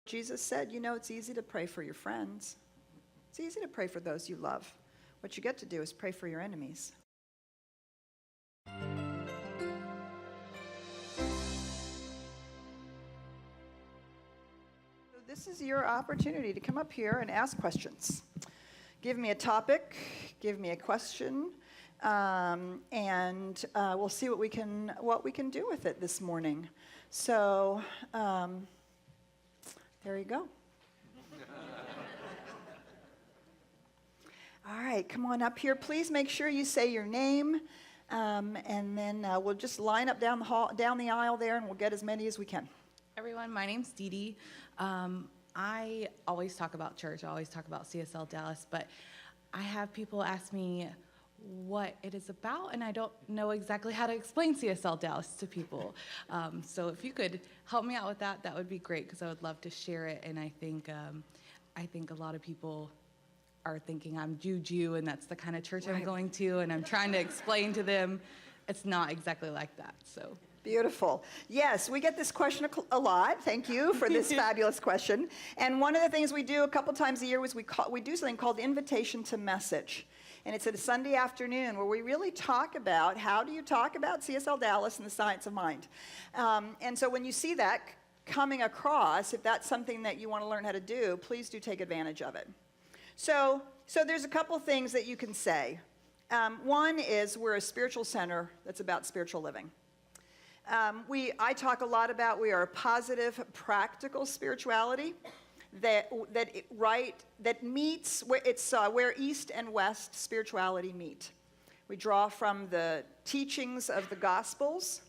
Jesus said, you know, it's easy to pray for your friends. It's easy to pray for those you love. What you get to do is pray for your enemies. So this is your opportunity to come up here and ask questions. Give me a topic, give me a question, and we'll see what we can do with it this morning. So there you go. All right, come on up here. Please make sure you say your name, and then we'll just line up down the aisle there, and we'll get as many as we can. Everyone, my name's Dee Dee. I always talk about church. I always talk about CSLDallas, but I have people ask me what it is about, and I don't know exactly how to explain CSLDallas to people. So if you could help me out with that, that would be great, because I would love to share it. And I think a lot of people are thinking I'm Juju, and that's the kind of church I'm going to, and I'm trying to explain to them it's not exactly like that. So. Beautiful. Yes, we get this question a lot. Thank you for this fabulous question. And one of the things we do a couple times a year is we do something called Invitation to Message. And it's at a Sunday afternoon where we really talk about how do you talk about CSLDallas and the science of mind. And so when you see that coming across, if that's something that you want to learn how to do, please do take advantage of it. So there's a couple things that you can say. One is we're a spiritual center that's about spiritual living. I talk a lot about we are a positive, practical spirituality that meets where East and West spirituality meet. We draw from the teachings of the Gospels,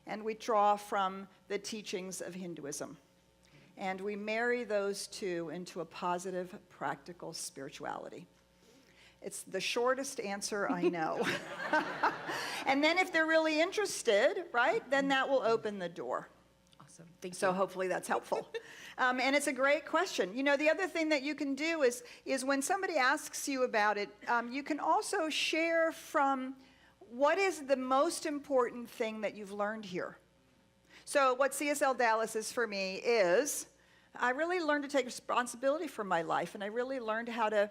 and we draw from the teachings of Hinduism. And we marry those two into a positive, practical spirituality. It's the shortest answer I know. And then if they're really interested, right, then that will open the door. Awesome. Thank you. So hopefully that's helpful. And it's a great question. You know, the other thing that you can do is when somebody asks you about it, you can also share from what is the most important thing that you've learned here. So what CSLDallas is for me is I really learned to take responsibility for my life, and I really learned how to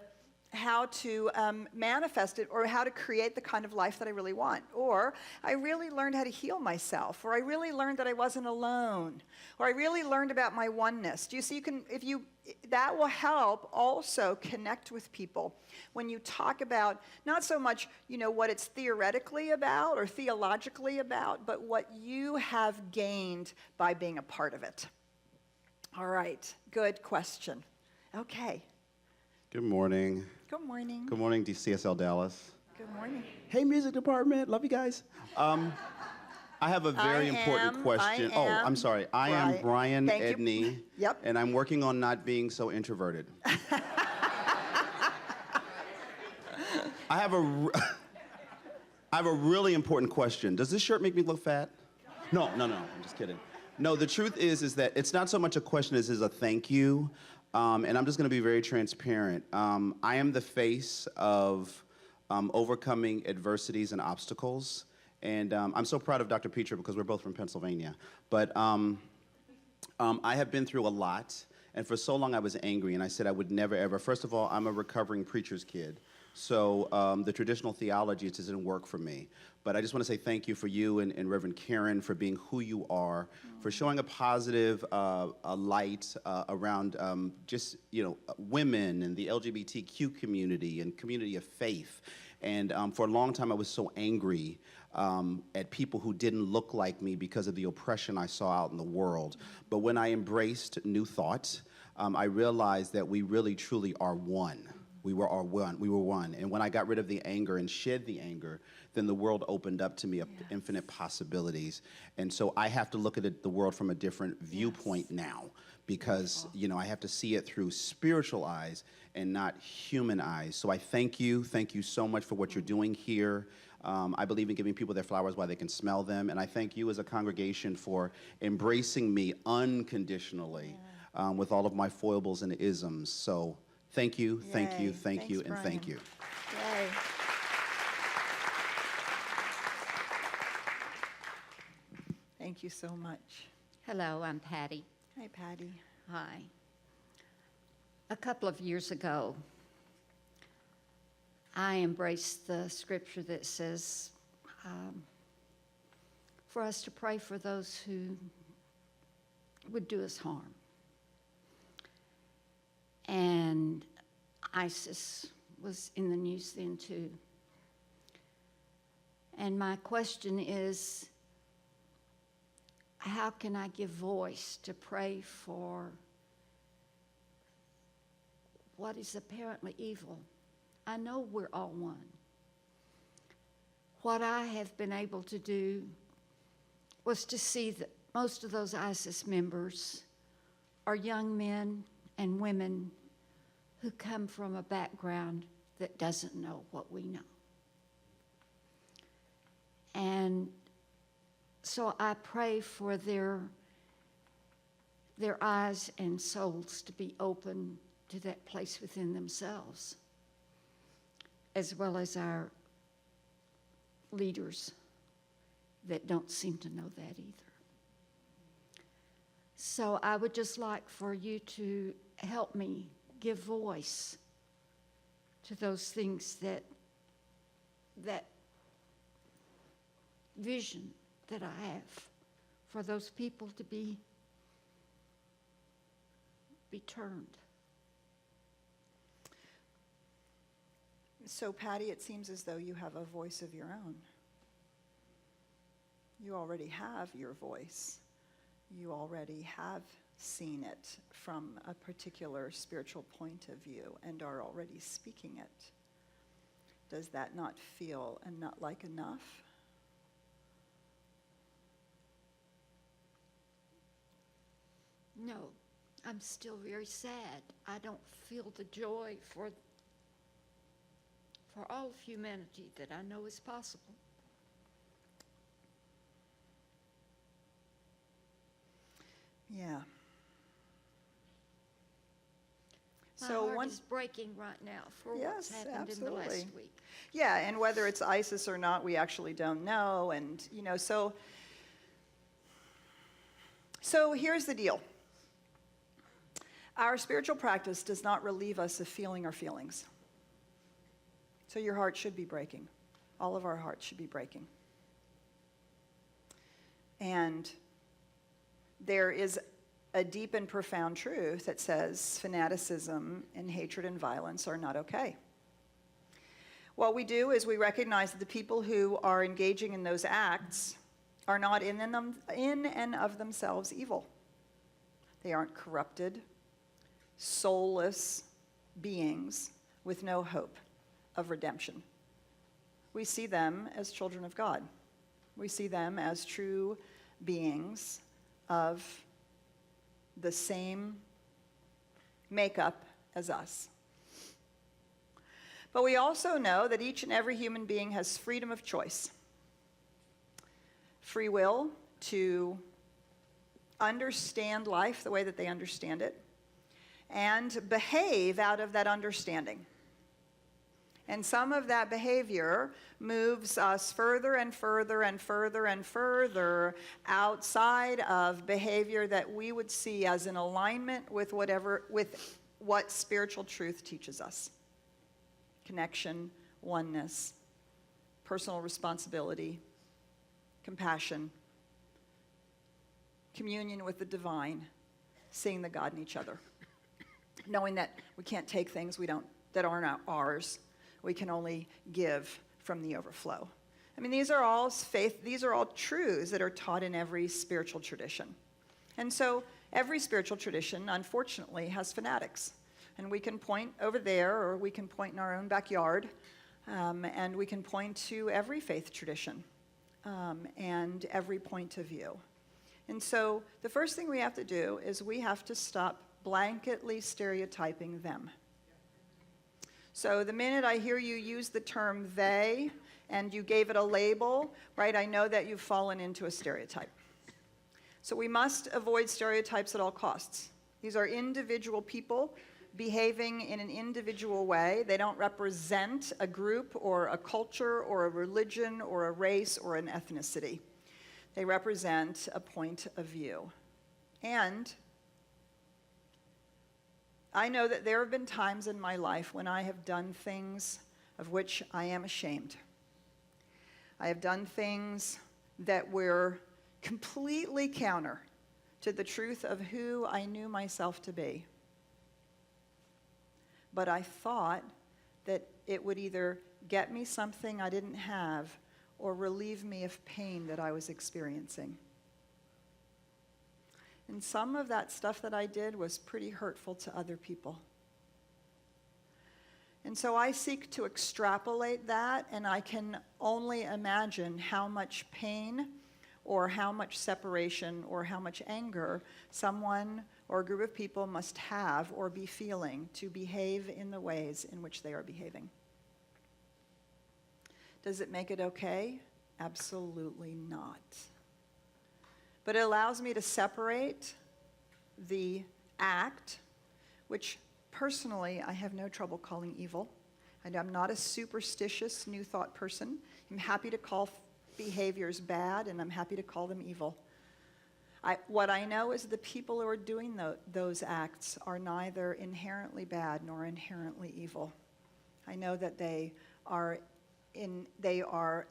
manifest it, or how to create the kind of life that I really want. Or I really learned how to heal myself, or I really learned that I wasn't alone, or I really learned about my oneness. Do you see, that will help also connect with people when you talk about not so much, you know, what it's theoretically about or theologically about, but what you have gained by being a part of it. All right, good question. Okay. Good morning. Good morning. Good morning, CSLDallas. Good morning. Hey, music department. Love you guys. I have a very important question. I'm sorry. I am Brian Edney. Yep. And I'm working on not being so introverted. I have a really important question. Does this shirt make me look fat? No, I'm just kidding. No, the truth is that it's not so much a question as is a thank you. And I'm just going to be very transparent. I am the face of overcoming adversities and obstacles. And I'm so proud of Dr. Petra because we're both from Pennsylvania. But I have been through a lot. And for so long I was angry, and I said I would never, ever. First of all, I'm a recovering preacher's kid. So the traditional theology just didn't work for me. But I just want to say thank you for you and Reverend Karen for being who you are, for showing a positive light around just, you know, women and the LGBTQ community and community of faith. And for a long time I was so angry at people who didn't look like me because of the oppression I saw out in the world. But when I embraced new thought, I realized that we really truly are one. We were one. And when I got rid of the anger and shed the anger, then the world opened up to me of infinite possibilities. And so I have to look at the world from a different viewpoint now, because you know, I have to see it through spiritual eyes and not human eyes. So I thank you so much for what you're doing here. I believe in giving people their flowers while they can smell them. And I thank you as a congregation for embracing me unconditionally with all of my foibles and isms. So thank you, thank you, thank you, and thank you. Yay. Thank you so much. Hello, I'm Patty. Hi, Patty. Hi. A couple of years ago, I embraced the scripture that says for us to pray for those who would do us harm. And ISIS was in the news then too. And my question is, how can I give voice to pray for what is apparently evil? I know we're all one. What I have been able to do was to see that most of those ISIS members are young men and women who come from a background that doesn't know what we know. And so I pray for their eyes and souls to be open to that place within themselves, as well as our leaders that don't seem to know that either. So I would just like for you to help me give voice to those things, that vision that I have for those people to be turned. So, Patty, it seems as though you have a voice of your own. You already have your voice. You already have seen it from a particular spiritual point of view and are already speaking it. Does that not feel and not like enough? No, I'm still very sad. I don't feel the joy for all of humanity that I know is possible. Yeah. My So heart is breaking right now for Yes, what's happened in the last absolutely. week. Yeah, and whether it's ISIS or not, we actually don't know. And, you know, so here's the deal. Our spiritual practice does not relieve us of feeling our feelings. So your heart should be breaking. All of our hearts should be breaking. And there is a deep and profound truth that says fanaticism and hatred and violence are not okay. What we do is we recognize that the people who are engaging in those acts are not in and of themselves evil. They aren't corrupted, soulless beings with no hope of redemption. We see them as children of God. We see them as true beings of the same makeup as us. But we also know that each and every human being has freedom of choice, free will to understand life the way that they understand it, and behave out of that understanding. And some of that behavior moves us further and further and further and further outside of behavior that we would see as in alignment with what spiritual truth teaches us. Connection, oneness, personal responsibility, compassion, communion with the divine, seeing the God in each other. Knowing that we can't take things that aren't ours. We can only give from the overflow. I mean, these are all truths that are taught in every spiritual tradition. And so every spiritual tradition, unfortunately, has fanatics. And we can point over there, or we can point in our own backyard, and we can point to every faith tradition and every point of view. And so the first thing we have to do is we have to stop blanketly stereotyping them. So the minute I hear you use the term they, and you gave it a label, right, I know that you've fallen into a stereotype. So we must avoid stereotypes at all costs. These are individual people behaving in an individual way. They don't represent a group or a culture or a religion or a race or an ethnicity. They represent a point of view. And I know that there have been times in my life when I have done things of which I am ashamed. I have done things that were completely counter to the truth of who I knew myself to be. But I thought that it would either get me something I didn't have or relieve me of pain that I was experiencing. And some of that stuff that I did was pretty hurtful to other people. And so I seek to extrapolate that, and I can only imagine how much pain or how much separation or how much anger someone or a group of people must have or be feeling to behave in the ways in which they are behaving. Does it make it okay? Absolutely not. But it allows me to separate the act, which personally I have no trouble calling evil. And I'm not a superstitious New Thought person. I'm happy to call behaviors bad, and I'm happy to call them evil. What I know is the people who are doing those acts are neither inherently bad nor inherently evil. I know that they are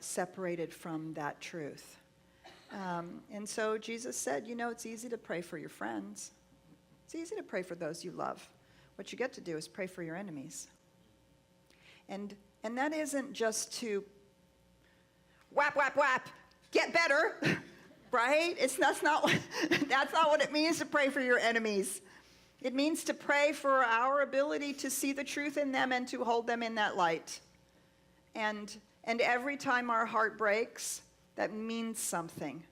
separated from that truth. And so Jesus said, you know, it's easy to pray for your friends. It's easy to pray for those you love. What you get to do is pray for your enemies. And that isn't just to whap, whap, whap, get better, right? That's not what it means to pray for your enemies. It means to pray for our ability to see the truth in them and to hold them in that light. And every time our heart breaks, that means something.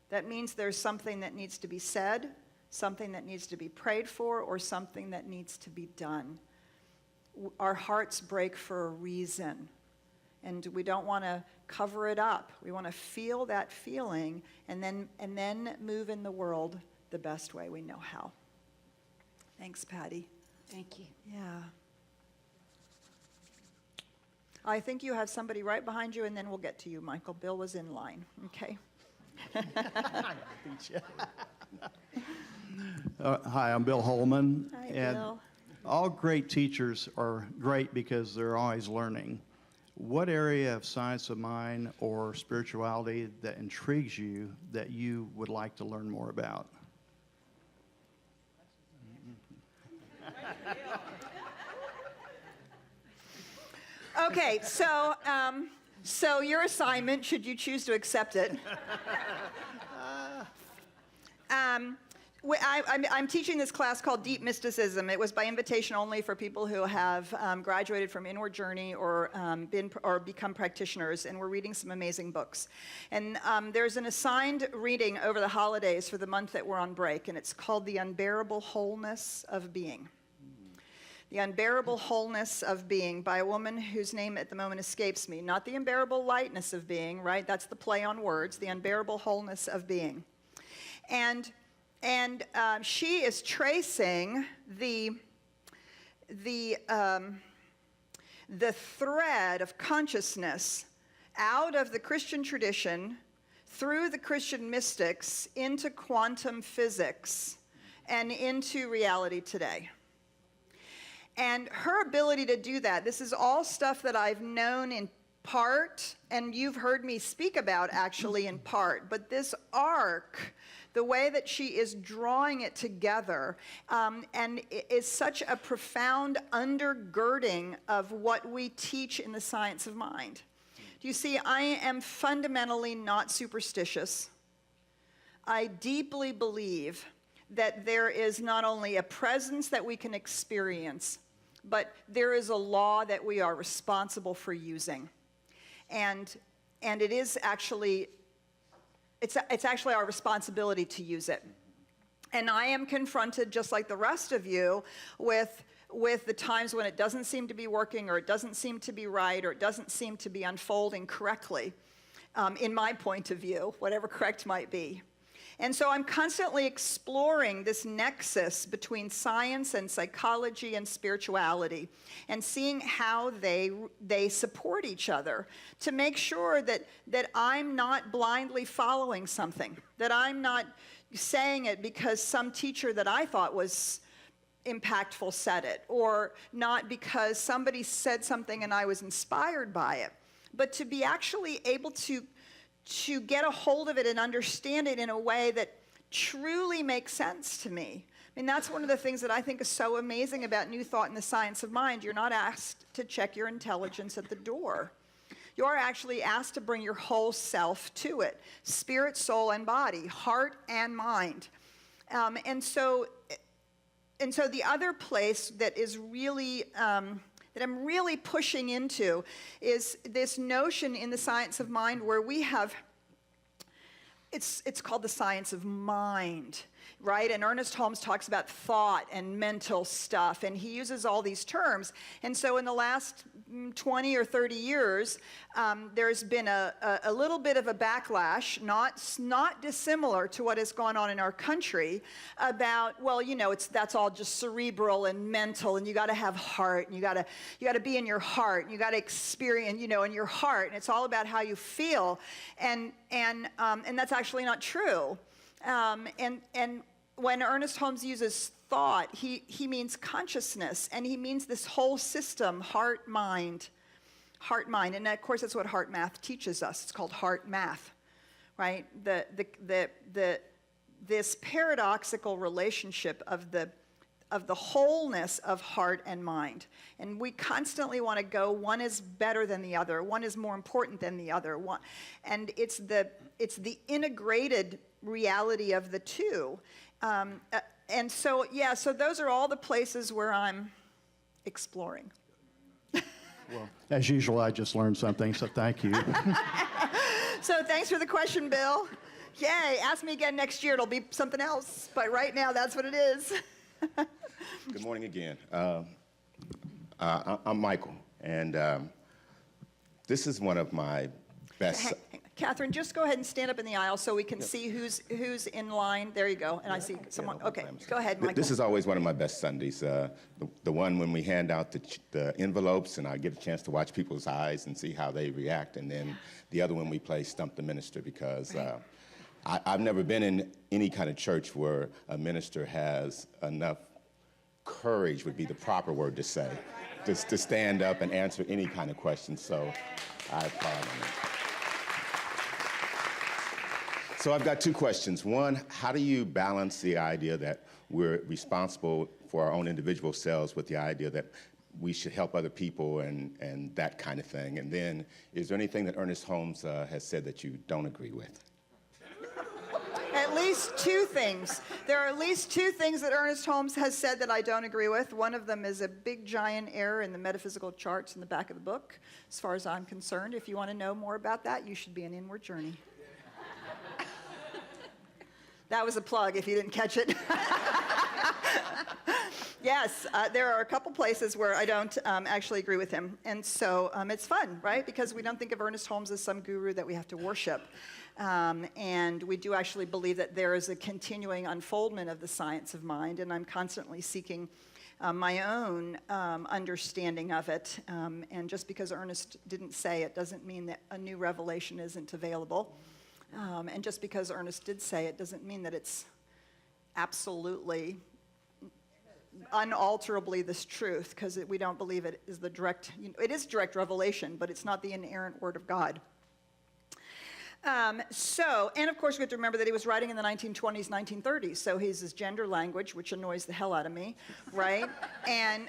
That means there's something that needs to be said, something that needs to be prayed for, or something that needs to be done. Our hearts break for a reason, and we don't want to cover it up. We want to feel that feeling and then move in the world the best way we know how. Thanks, Patty. Thank you. Yeah. I think you have somebody right behind you, and then we'll get to you, Michael. Bill was in line, okay? Hi, I'm Bill Holman. Hi, and Bill. All great teachers are great because they're always learning. What area of science of mind or spirituality that intrigues you that you would like to learn more about? Okay, so your assignment, should you choose to accept it, I'm teaching this class called Deep Mysticism. It was by invitation only for people who have graduated from Inward Journey or become practitioners, and we're reading some amazing books. And there's an assigned reading over the holidays for the month that we're on break, and it's called The Unbearable Wholeness of Being. The Unbearable Wholeness of Being by a woman whose name at the moment escapes me. Not the unbearable lightness of being, right? That's the play on words. The Unbearable Wholeness of Being. And she is tracing the thread of consciousness out of the Christian tradition through the Christian mystics into quantum physics and into reality today. And her ability to do that, this is all stuff that I've known in part, and you've heard me speak about actually in part, but this arc, the way that she is drawing it together, and is such a profound undergirding of what we teach in the science of mind. Do you see, I am fundamentally not superstitious. I deeply believe that there is not only a presence that we can experience, but there is a law that we are responsible for using. And it is actually, it's actually our responsibility to use it. And I am confronted, just like the rest of you, with the times when it doesn't seem to be working, or it doesn't seem to be right, or it doesn't seem to be unfolding correctly, in my point of view, whatever correct might be. And so I'm constantly exploring this nexus between science and psychology and spirituality, and seeing how they support each other to make sure that I'm not blindly following something, that I'm not saying it because some teacher that I thought was impactful said it, or not because somebody said something and I was inspired by it, but to be actually able to get a hold of it and understand it in a way that truly makes sense to me. I mean, that's one of the things that I think is so amazing about New Thought and the Science of Mind. You're not asked to check your intelligence at the door. You're actually asked to bring your whole self to it, spirit, soul, and body, heart and mind. And so the other place that is really, that I'm really pushing into is this notion in the science of mind where we have, it's called the science of mind, right? And Ernest Holmes talks about thought and mental stuff, and he uses all these terms. And so in the last 20 or 30 years, there's been a little bit of a backlash, not dissimilar to what has gone on in our country, about, well, you know, that's all just cerebral and mental, and you got to have heart, and you got to be in your heart, and you got to experience, you know, in your heart, and it's all about how you feel, and that's actually not true. And when Ernest Holmes uses thought, he means consciousness, and he means this whole system, heart, mind. And of course, that's what heart math teaches us. It's called heart math, right? This paradoxical relationship of the wholeness of heart and mind. And we constantly want to go, one is better than the other, one is more important than the other. And it's the integrated reality of the two. And so, yeah, so those are all the places where I'm exploring. Well, as usual, I just learned something, so thank you. So thanks for the question, Bill. Yay, ask me again next year, it'll be something else. But right now, that's what it is. Good morning again. I'm Michael, and this is one of my best. Catherine, just go ahead and stand up in the aisle so we can see who's in line. There you go. And I see someone. Okay, go ahead, Michael. This is always one of my best Sundays. The one when we hand out the envelopes, and I get a chance to watch people's eyes and see how they react. And then the other one we play Stump the Minister, because I've never been in any kind of church where a minister has enough courage, would be the proper word to say, just to stand up and answer any kind of question. So I applaud him. So I've got two questions. One, how do you balance the idea that we're responsible for our own individual selves with the idea that we should help other people and that kind of thing? And then, is there anything that Ernest Holmes has said that you don't agree with? At least two things. There are at least two things that Ernest Holmes has said that I don't agree with. One of them is a big giant error in the metaphysical charts in the back of the book, as far as I'm concerned. If you want to know more about that, you should be an Inward Journey. That was a plug if you didn't catch it. Yes, there are a couple places where I don't actually agree with him. And so it's fun, right? Because we don't think of Ernest Holmes as some guru that we have to worship. And we do actually believe that there is a continuing unfoldment of the science of mind, and I'm constantly seeking my own understanding of it. And just because Ernest didn't say it doesn't mean that a new revelation isn't available. And just because Ernest did say it doesn't mean that it's absolutely, unalterably this truth, because we don't believe it is the direct, it is direct revelation, but it's not the inerrant word of God. And of course we have to remember that he was writing in the 1920s, 1930s, so he's his gender language, which annoys the hell out of me, right? And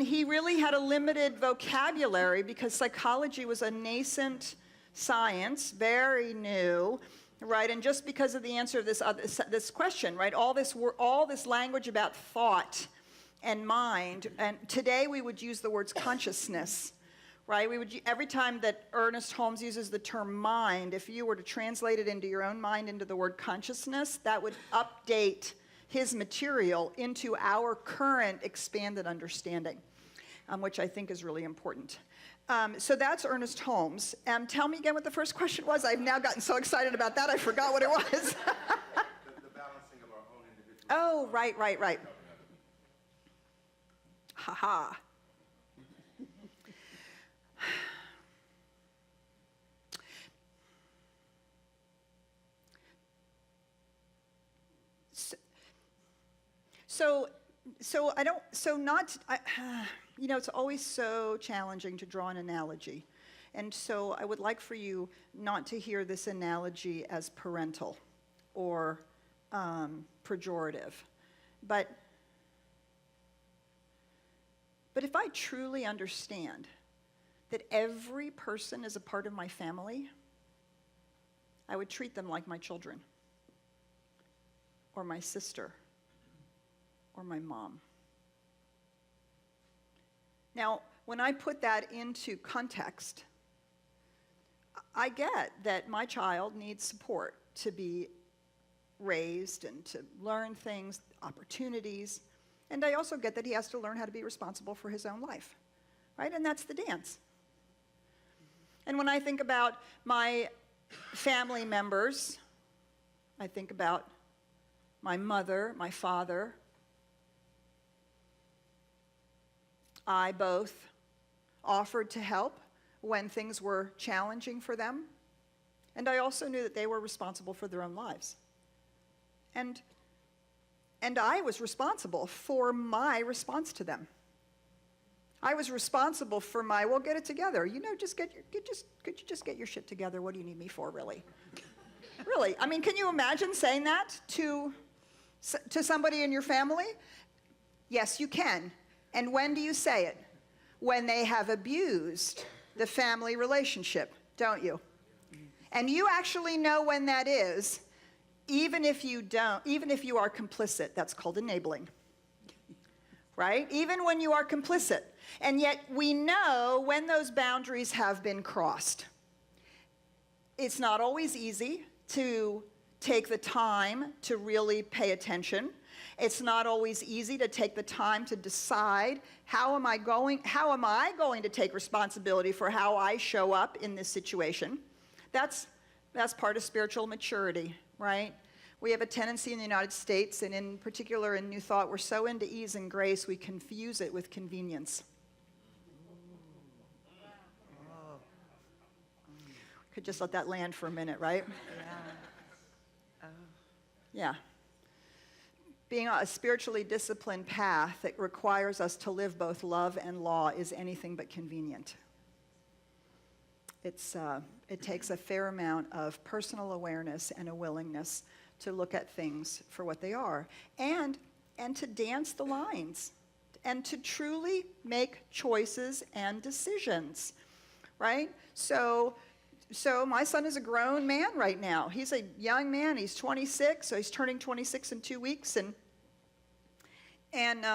he really had a limited vocabulary because psychology was a nascent science, very new, right? And just because of the answer of this question, right? All this language about thought and mind, and today we would use the words consciousness, right? Every time that Ernest Holmes uses the term mind, if you were to translate it into your own mind into the word consciousness, that would update his material into our current expanded understanding, which I think is really important. So that's Ernest Holmes. Tell me again what the first question was. I've now gotten so excited about that, I forgot what it was. The balancing of our own individual. Oh, right. Ha-ha. So I don't, so not, you know, it's always so challenging to draw an analogy. And so I would like for you not to hear this analogy as parental or pejorative. But if I truly understand that every person is a part of my family, I would treat them like my children, or my sister, or my mom. Now, when I put that into context, I get that my child needs support to be raised and to learn things, opportunities, and I also get that he has to learn how to be responsible for his own life, right? And that's the dance. And when I think about my family members, I think about my mother, my father. I both offered to help when things were challenging for them, and I also knew that they were responsible for their own lives. And I was responsible for my response to them. I was responsible for my, well, get it together. You know, could you just get your shit together? What do you need me for, really? Really, I mean, can you imagine saying that to somebody in your family? Yes, you can. And when do you say it? When they have abused the family relationship, don't you? And you actually know when that is, even if you don't, even if you are complicit. That's called enabling, right? Even when you are complicit. And yet we know when those boundaries have been crossed. It's not always easy to take the time to really pay attention. It's not always easy to take the time to decide how am I going to take responsibility for how I show up in this situation. That's part of spiritual maturity, right? We have a tendency in the United States, and in particular in New Thought, we're so into ease and grace, we confuse it with convenience. Could just let that land for a minute, right? Yeah. Being on a spiritually disciplined path that requires us to live both love and law is anything but convenient. It takes a fair amount of personal awareness and a willingness to look at things for what they are, and to dance the lines, and to truly make choices and decisions, right? So my son is a grown man right now. He's a young man. He's 26, so he's turning 26 in 2 weeks. And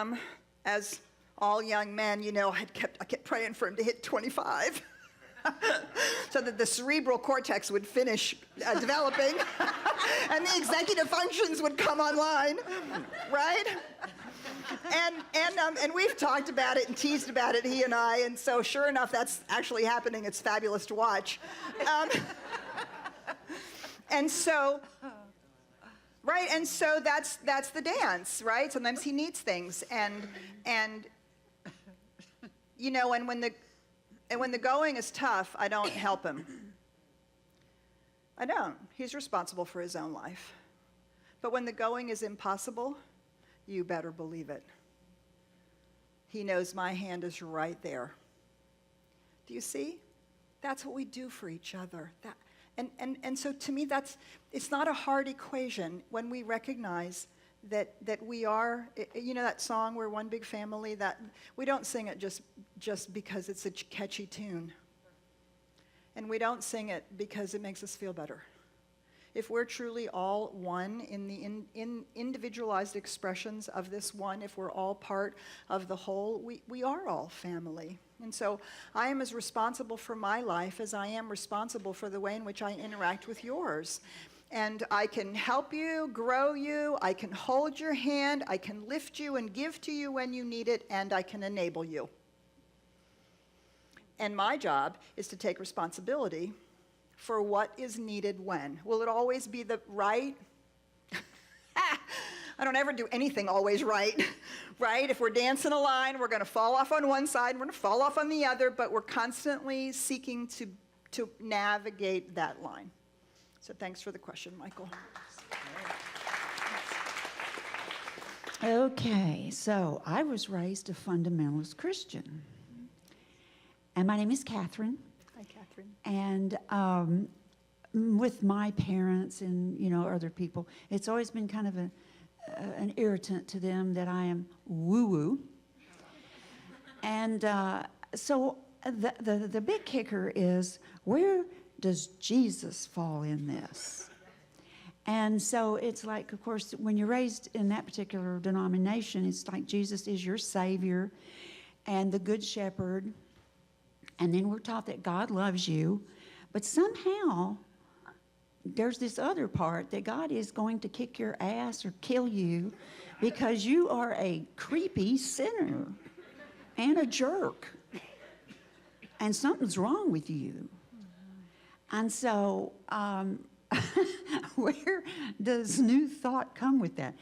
as all young men, you know, I kept praying for him to hit 25 so that the cerebral cortex would finish developing and the executive functions would come online, right? And we've talked about it and teased about it, he and I, and so sure enough, that's actually happening. It's fabulous to watch. And so, right, and so that's the dance, right? Sometimes he needs things, and you know, and when the going is tough, I don't help him. I don't. He's responsible for his own life. But when the going is impossible, you better believe it. He knows my hand is right there. Do you see? That's what we do for each other. And so to me, it's not a hard equation when we recognize that we are, you know that song, We're One Big Family, that we don't sing it just because it's a catchy tune. And we don't sing it because it makes us feel better. If we're truly all one in the individualized expressions of this one, if we're all part of the whole, we are all family. And so I am as responsible for my life as I am responsible for the way in which I interact with yours. And I can help you, grow you, I can hold your hand, I can lift you and give to you when you need it, and I can enable you. And my job is to take responsibility for what is needed when. Will it always be the right? I don't ever do anything always right, right? If we're dancing a line, we're going to fall off on one side, and we're going to fall off on the other, but we're constantly seeking to navigate that line. So thanks for the question, Michael. Okay, so I was raised a fundamentalist Christian. And my name is Catherine. Hi, Catherine. And with my parents and, other people, it's always been kind of an irritant to them that I am woo-woo. And so the big kicker is, where does Jesus fall in this? And so it's like, of course, when you're raised in that particular denomination, it's like Jesus is your Savior and the Good Shepherd. And then we're taught that God loves you. But somehow, there's this other part that God is going to kick your ass or kill you because you are a creepy sinner and a jerk. And something's wrong with you. And so, where does new thought come with that?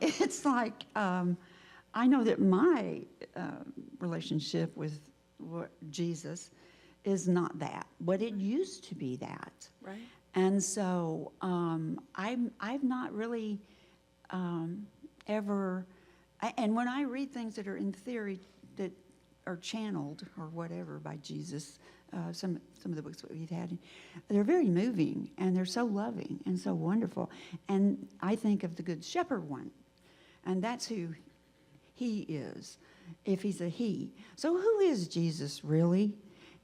It's like, I know that my relationship with Jesus is not that, but it used to be that. Right. And so I've not really ever, and when I read things that are in theory that are channeled or whatever by Jesus, some of the books that we've had, they're very moving and they're so loving and so wonderful. And I think of the Good Shepherd one, and that's who he is, if he's a he. So who is Jesus really?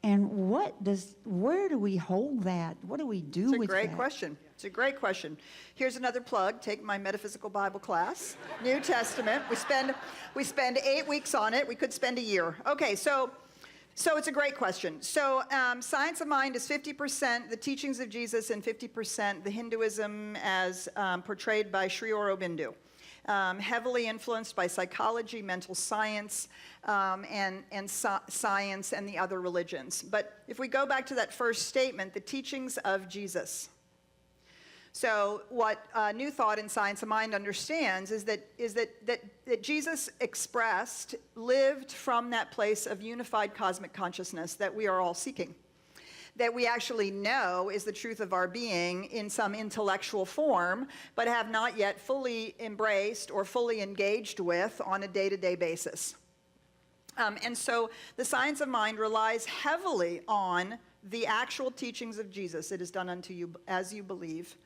And where do we hold that? What do we do with that? It's a great question. It's a great question. Here's another plug. Take my metaphysical Bible class, New Testament. We spend 8 weeks on it. We could spend a year. Okay, so it's a great question. So science of mind is 50% the teachings of Jesus and 50% the Hinduism as portrayed by Sri Aurobindo. Heavily influenced by psychology, mental science, and science and the other religions. But if we go back to that first statement, the teachings of Jesus. So what New Thought in Science of Mind understands is that Jesus expressed, lived from that place of unified cosmic consciousness that we are all seeking. That we actually know is the truth of our being in some intellectual form, but have not yet fully embraced or fully engaged with on a day-to-day basis. And so the science of mind relies heavily on the actual teachings of Jesus. It is done unto you as you believe.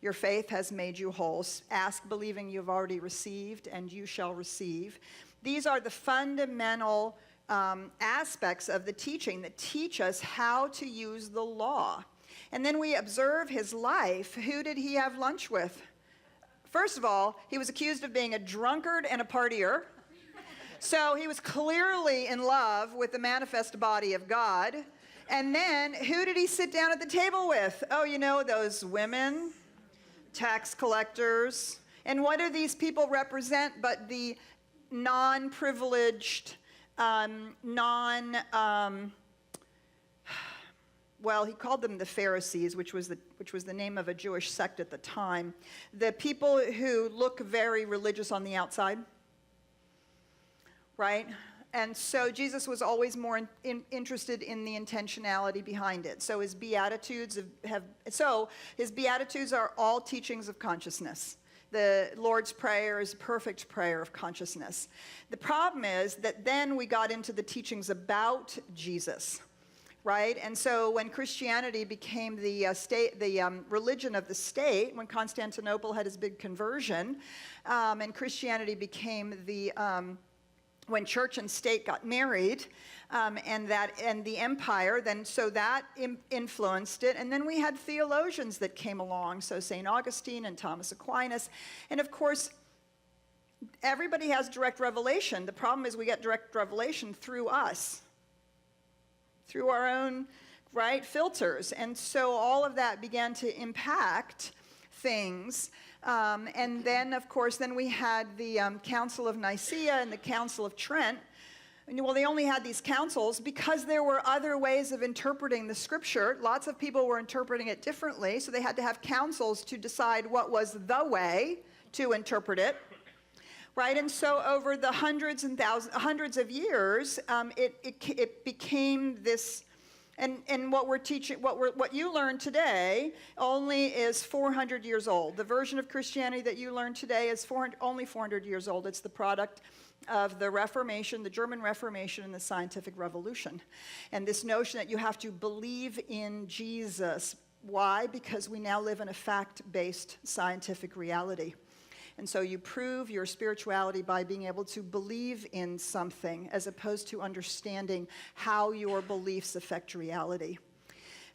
Your faith has made you whole. Ask, believing you've already received, and you shall receive. These are the fundamental aspects of the teaching that teach us how to use the law. And then we observe his life. Who did he have lunch with? First of all, he was accused of being a drunkard and a partier. So he was clearly in love with the manifest body of God. And then who did he sit down at the table with? Oh, those women, tax collectors. And what do these people represent but the non-privileged, well, he called them the Pharisees, which was the name of a Jewish sect at the time. The people who look very religious on the outside, right? And so Jesus was always more interested in the intentionality behind it. So his Beatitudes his Beatitudes are all teachings of consciousness. The Lord's Prayer is a perfect prayer of consciousness. The problem is that then we got into the teachings about Jesus, right? And so when Christianity became the religion of the state, when Constantinople had his big conversion, and Christianity became when church and state got married, and the empire, so that influenced it. And then we had theologians that came along, so St. Augustine and Thomas Aquinas. And of course, everybody has direct revelation. The problem is we get direct revelation through us, through our own, right, filters. And so all of that began to impact things. And then, of course, then we had the Council of Nicaea and the Council of Trent. Well, they only had these councils because there were other ways of interpreting the scripture. Lots of people were interpreting it differently, so they had to have councils to decide what was the way to interpret it, right? And so over the hundreds of years, it became this And what we're teaching, what you learn today only is 400 years old. The version of Christianity that you learn today is only 400 years old. It's the product of the Reformation, the German Reformation, and the Scientific Revolution. And this notion that you have to believe in Jesus. Why? Because we now live in a fact-based scientific reality. And so you prove your spirituality by being able to believe in something as opposed to understanding how your beliefs affect reality.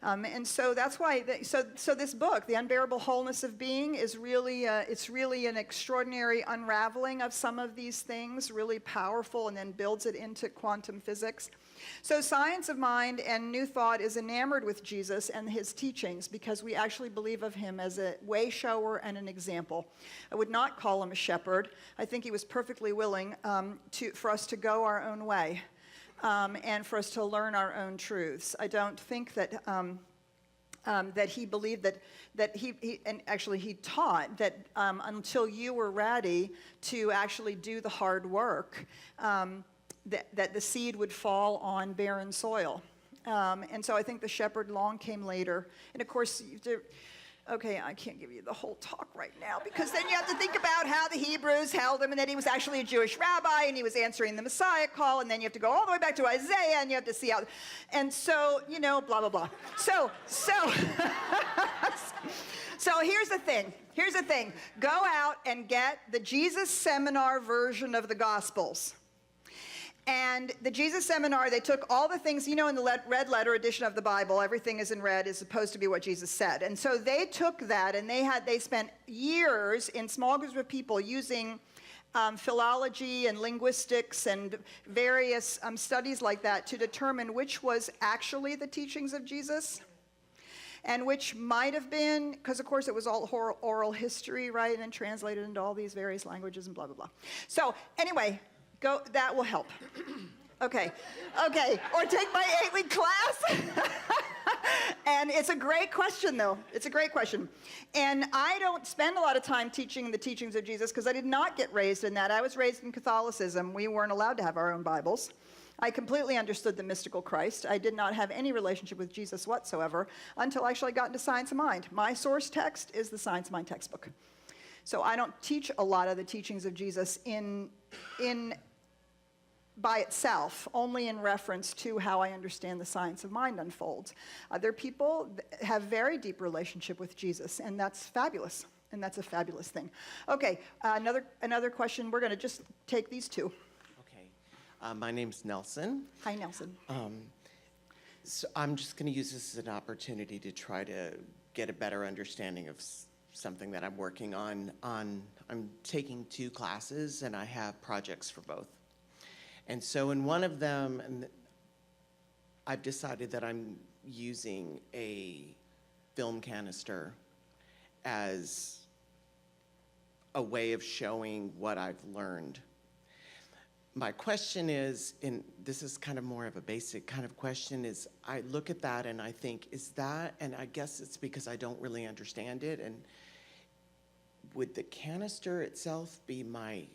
And so that's why, so this book, The Unbearable Wholeness of Being, is really, it's really an extraordinary unraveling of some of these things, really powerful, and then builds it into quantum physics. So Science of Mind and New Thought is enamored with Jesus and his teachings because we actually believe of him as a way shower and an example. I would not call him a shepherd. I think he was perfectly willing for us to go our own way. And for us to learn our own truths. I don't think that that he believed that he and actually he taught that until you were ready to actually do the hard work, that the seed would fall on barren soil. And so I think the shepherd long came later. And of course, okay, I can't give you the whole talk right now because then you have to think about how the Hebrews held him and that he was actually a Jewish rabbi and he was answering the Messiah call, and then you have to go all the way back to Isaiah and you have to see how, and so, you know, blah, blah, blah. So here's the thing. Go out and get the Jesus Seminar version of the Gospels. And the Jesus Seminar, they took all the things, you know, in the red letter edition of the Bible, everything is in red is supposed to be what Jesus said. And so they took that and they spent years in small groups of people using philology and linguistics and various studies like that to determine which was actually the teachings of Jesus and which might have been, because of course it was all oral history, right, and then translated into all these various languages and blah, blah, blah. So anyway, that will help. Okay, or take my 8-week class. And it's a great question, though. It's a great question. And I don't spend a lot of time teaching the teachings of Jesus because I did not get raised in that. I was raised in Catholicism. We weren't allowed to have our own Bibles. I completely understood the mystical Christ. I did not have any relationship with Jesus whatsoever until I actually got into Science of Mind. My source text is the Science of Mind textbook. So I don't teach a lot of the teachings of Jesus by itself, only in reference to how I understand the science of mind unfolds. Other people have very deep relationship with Jesus, and that's fabulous, and that's a fabulous thing. Okay, another question. We're going to just take these two. Okay, my name's Nelson. Hi, Nelson. So I'm just going to use this as an opportunity to try to get a better understanding of something that I'm working on. I'm taking 2 classes, and I have projects for both. And so in one of them, I've decided that I'm using a film canister as a way of showing what I've learned. My question is, and this is kind of more of a basic kind of question, is I look at that and I think, is that, and I guess it's because I don't really understand it, and would the canister itself be my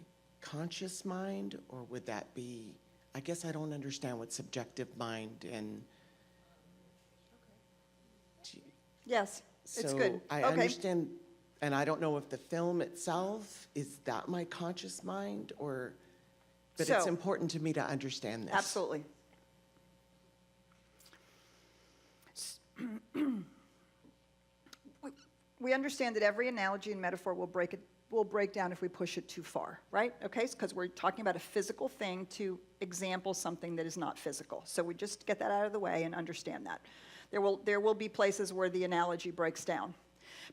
conscious mind, or would that be, I guess I don't understand what subjective mind and... Yes, it's so good. I Okay. understand, and I don't know if the film itself, is that my conscious mind, or, but it's So- important to me to understand this. Absolutely. We understand that every analogy and metaphor will break down if we push it too far, right? Okay, because we're talking about a physical thing to example something that is not physical. So we just get that out of the way and understand that. There will be places where the analogy breaks down.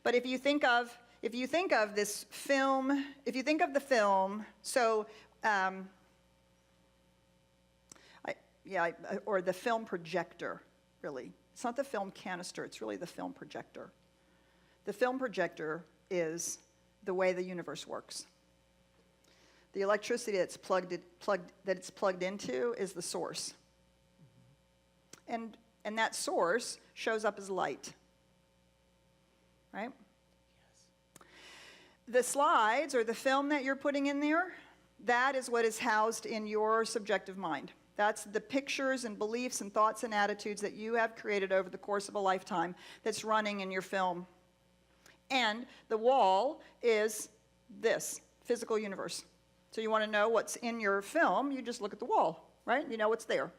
But if you think of this film, if you think of the film, so or the film projector, really. It's not the film canister, it's really the film projector. The film projector is the way the universe works. The electricity that's plugged into is the source. And that source shows up as light. Right? Yes. The slides or the film that you're putting in there, that is what is housed in your subjective mind. That's the pictures and beliefs and thoughts and attitudes that you have created over the course of a lifetime that's running in your film. And the wall is this physical universe. So you want to know what's in your film, you just look at the wall, right? You know what's there.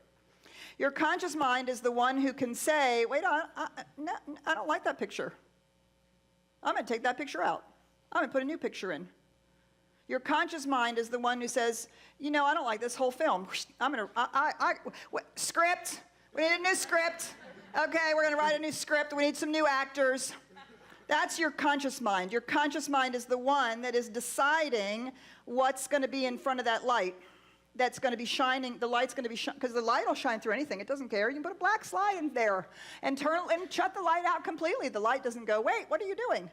Your conscious mind is the one who can say, wait, no, I don't like that picture. I'm going to take that picture out. I'm going to put a new picture in. Your conscious mind is the one who says, you know, I don't like this whole film. I'm going to, script. We need a new script. Okay, we're going to write a new script. We need some new actors. That's your conscious mind. Your conscious mind is the one that is deciding what's going to be in front of that light. That's going to be shining. The light's going to be because the light will shine through anything. It doesn't care. You can put a black slide in there and shut the light out completely. The light doesn't go, wait, what are you doing?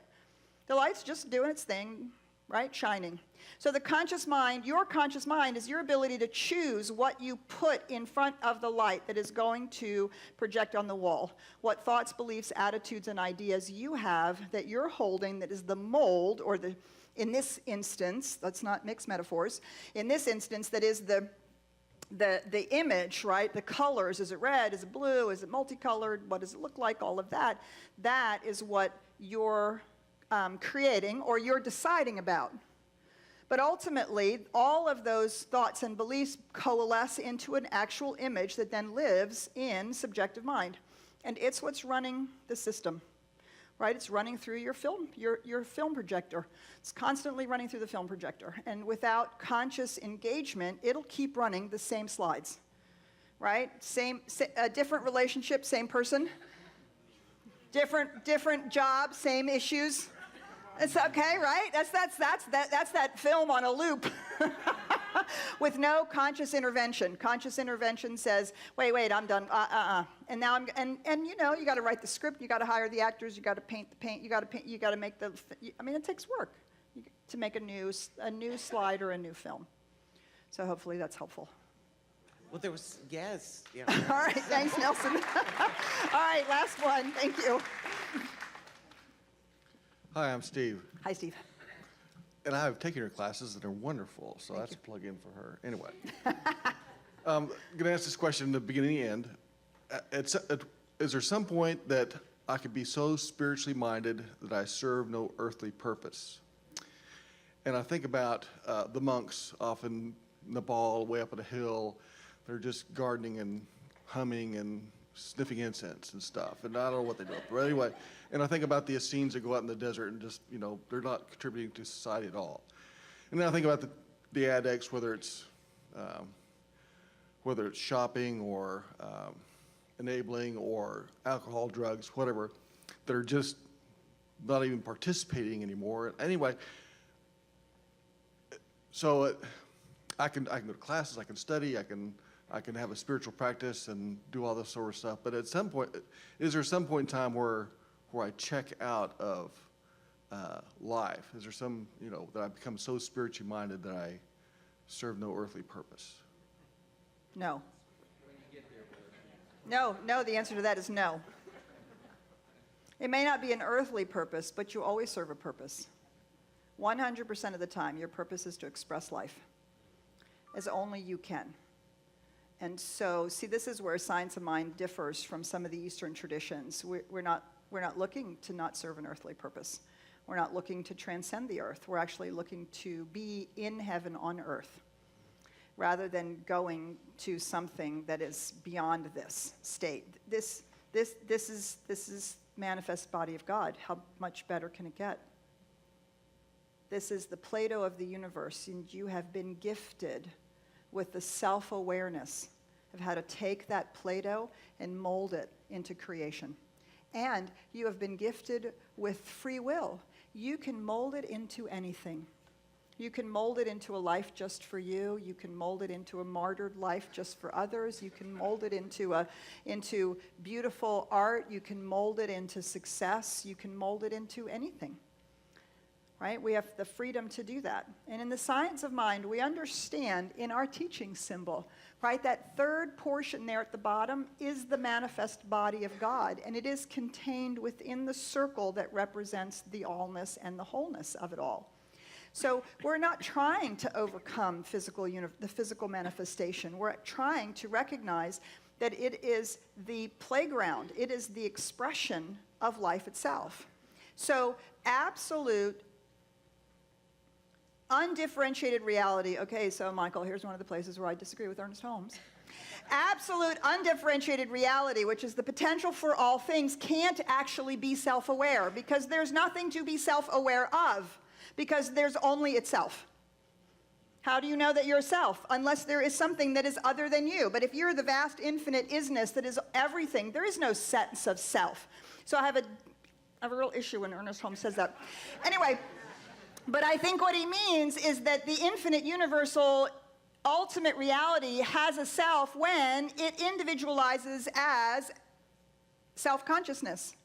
The light's just doing its thing, right? Shining. So the conscious mind, your conscious mind, is your ability to choose what you put in front of the light that is going to project on the wall. What thoughts, beliefs, attitudes, and ideas you have that you're holding that is the mold, or the, in this instance, let's not mix metaphors, in this instance, that is the image, right? The colors, is it red, is it blue, is it multicolored, what does it look like, all of that. That is what you're creating or you're deciding about. But ultimately, all of those thoughts and beliefs coalesce into an actual image that then lives in subjective mind. And it's what's running the system, right? It's running through your film projector. It's constantly running through the film projector. And without conscious engagement, it'll keep running the same slides, right? Different relationship, same person. Different job, same issues. It's okay, right? That's that film on a loop with no conscious intervention. Conscious intervention says, wait, I'm done. And now and you know, you got to write the script, you got to hire the actors, you got to paint the paint, you got to make the. I mean, it takes work to make a new slide or a new film. So hopefully that's helpful. Well, there was, yes. Yeah. All right, thanks, Nelson. All right, last one. Thank you. Hi, I'm Steve, Hi, Steve. and I have taken her classes that are wonderful, so that's a plug-in for her. Anyway, I'm going to ask this question in the beginning and end. Is there some point that I could be so spiritually minded that I serve no earthly purpose? And I think about the monks off in Nepal, way up on a hill. They're just gardening and humming and sniffing incense and stuff, and I don't know what they do. But anyway, and I think about the Essenes that go out in the desert and just, you know, they're not contributing to society at all. And then I think about the addicts, whether it's shopping or enabling or alcohol, drugs, whatever, that are just not even participating anymore. Anyway, so I can go to classes, I can study, I can have a spiritual practice and do all this sort of stuff. But at some point, is there some point in time where I check out of life? Is there some, you know, that I become so spiritually minded that I serve no earthly purpose? No. No, the answer to that is no. It may not be an earthly purpose, but you always serve a purpose. 100% of the time, your purpose is to express life as only you can. And so, see, this is where science of mind differs from some of the Eastern traditions. We're not looking to not serve an earthly purpose. We're not looking to transcend the earth. We're actually looking to be in heaven on earth, rather than going to something that is beyond this state. This is manifest body of God. How much better can it get? This is the Play-Doh of the universe, and you have been gifted with the self-awareness of how to take that Play-Doh and mold it into creation. And you have been gifted with free will. You can mold it into anything. You can mold it into a life just for you. You can mold it into a martyred life just for others. You can mold it into beautiful art. You can mold it into success. You can mold it into anything. Right? We have the freedom to do that. And in the science of mind, we understand in our teaching symbol, right, that third portion there at the bottom is the manifest body of God, and it is contained within the circle that represents the allness and the wholeness of it all. So we're not trying to overcome the physical manifestation. We're trying to recognize that it is the playground, it is the expression of life itself. So absolute, undifferentiated reality. Okay, so Michael, here's one of the places where I disagree with Ernest Holmes. Absolute undifferentiated reality, which is the potential for all things, can't actually be self-aware because there's nothing to be self-aware of because there's only itself. How do you know that you're self? Unless there is something that is other than you. But if you're the vast infinite isness that is everything, there is no sense of self. So I have a real issue when Ernest Holmes says that. Anyway, but I think what he means is that the infinite universal ultimate reality has a self when it individualizes as self-consciousness.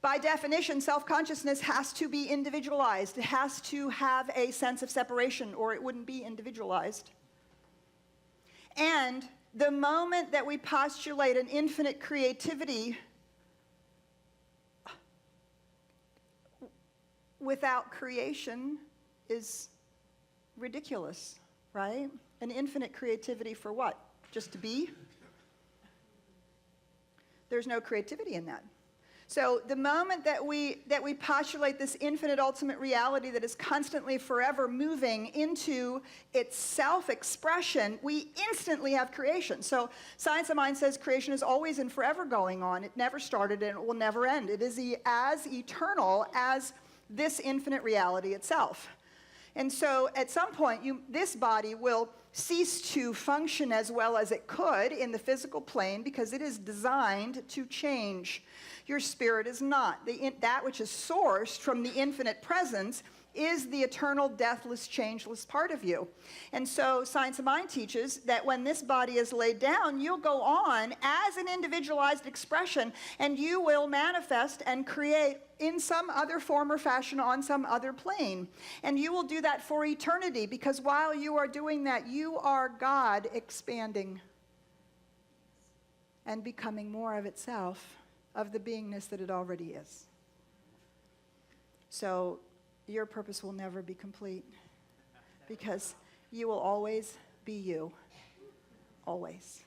By definition, self-consciousness has to be individualized. It has to have a sense of separation, or it wouldn't be individualized. And the moment that we postulate an infinite creativity without creation is ridiculous, right? An infinite creativity for what? Just to be? There's no creativity in that. So the moment that we postulate this infinite ultimate reality that is constantly forever moving into its self-expression, we instantly have creation. So Science of Mind says creation is always and forever going on. It never started and it will never end. It is as eternal as this infinite reality itself. And so at some point, this body will cease to function as well as it could in the physical plane because it is designed to change. Your spirit is not. That which is sourced from the infinite presence is the eternal, deathless, changeless part of you. And so Science of Mind teaches that when this body is laid down, you'll go on as an individualized expression, and you will manifest and create in some other form or fashion on some other plane. And you will do that for eternity, because while you are doing that, you are God expanding and becoming more of itself, of the beingness that it already is. So your purpose will never be complete because you will always be you. Always.